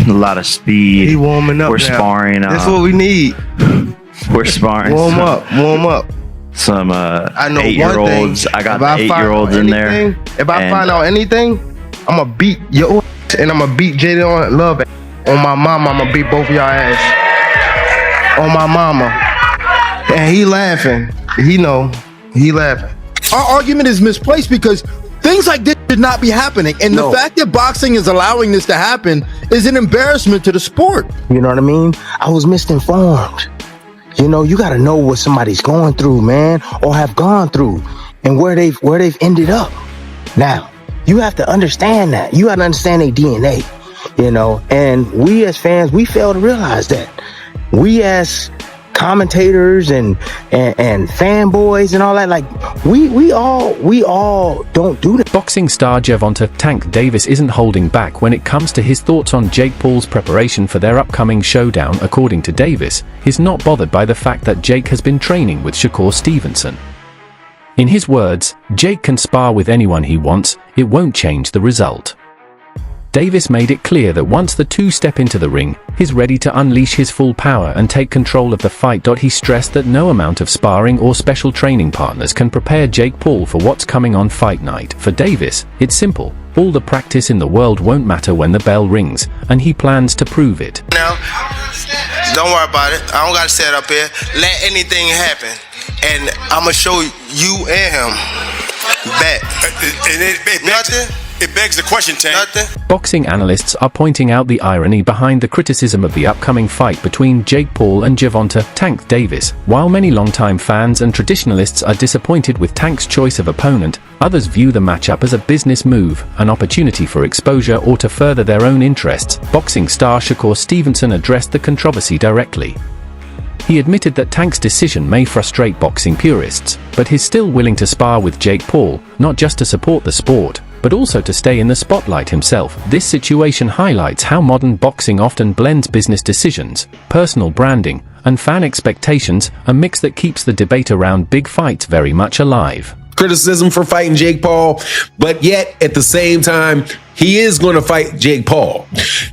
A lot of speed. He warming up. We're now. sparring. That's what we need. We're sparring. Warm up. Some I know 8-year-olds. I got the 8-year-olds in there. If I find out anything, I'm gonna beat your ass, and I'm gonna beat Jaden Love on my mama. I'm gonna beat both of y'all ass on my mama. And he laughing. He laughing. Our argument is misplaced because things like this should not be happening. And the fact that boxing is allowing this to happen is an embarrassment to the sport. You know what I mean? I was misinformed. You know, you got to know what somebody's going through, man, or have gone through, and where they've ended up. Now, you have to understand that. You got to understand their DNA, you know, and we as fans, we fail to realize that. We as commentators and fanboys and all that, like we all don't do that. Boxing star Gervonta "Tank" Davis isn't holding back when it comes to his thoughts on Jake Paul's preparation for their upcoming showdown. According to Davis, he's not bothered by the fact that Jake has been training with Shakur Stevenson. In his words, Jake can spar with anyone he wants, it won't change the result. Davis made it clear that once the two step into the ring, he's ready to unleash his full power and take control of the fight. He stressed that no amount of sparring or special training partners can prepare Jake Paul for what's coming on fight night. For Davis, it's simple. All the practice in the world won't matter when the bell rings, and he plans to prove it. Now, don't worry about it. I don't got to set up here. Let anything happen. And I'm going to show you and him that. Nothing. It begs the question, Tank. Nothing. Boxing analysts are pointing out the irony behind the criticism of the upcoming fight between Jake Paul and Gervonta "Tank" Davis. While many longtime fans and traditionalists are disappointed with Tank's choice of opponent, others view the matchup as a business move, an opportunity for exposure or to further their own interests. Boxing star Shakur Stevenson addressed the controversy directly. He admitted that Tank's decision may frustrate boxing purists, but he's still willing to spar with Jake Paul, not just to support the sport, but also to stay in the spotlight himself. This situation highlights how modern boxing often blends business decisions, personal branding, and fan expectations, a mix that keeps the debate around big fights very much alive. Criticism for fighting Jake Paul, but yet at the same time, he is going to fight Jake Paul.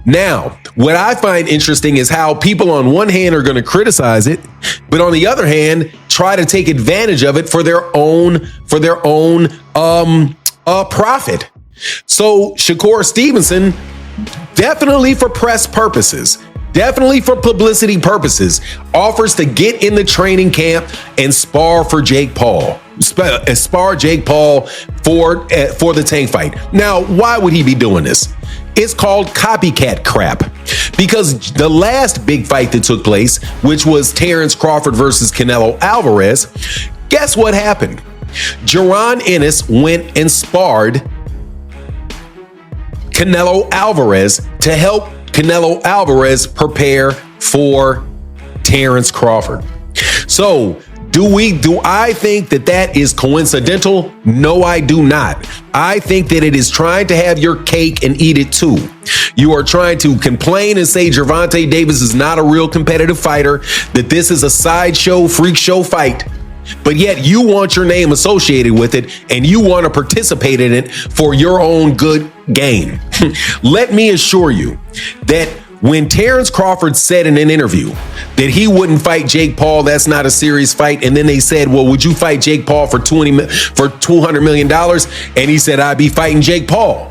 Now, what I find interesting is how people on one hand are going to criticize it, but on the other hand, try to take advantage of it for their own profit. So Shakur Stevenson, definitely for press purposes, definitely for publicity purposes, offers to get in the training camp and spar for Jake Paul. Spar Jake Paul for the Tank fight. Now, why would he be doing this? It's called copycat crap, because the last big fight that took place, which was Terrence Crawford versus Canelo Alvarez, guess what happened? Jaron Ennis went and sparred Canelo Alvarez to help Canelo Alvarez prepare for Terrence Crawford. So, do I think that is coincidental? No, I do not. I think that it is trying to have your cake and eat it too. You are trying to complain and say Gervonta Davis is not a real competitive fighter, that this is a sideshow, freak show fight, but yet you want your name associated with it and you want to participate in it for your own good gain. Let me assure you that when Terrence Crawford said in an interview that he wouldn't fight Jake Paul, that's not a serious fight, and then they said, well, would you fight Jake Paul for $200 million? And he said, I'd be fighting Jake Paul.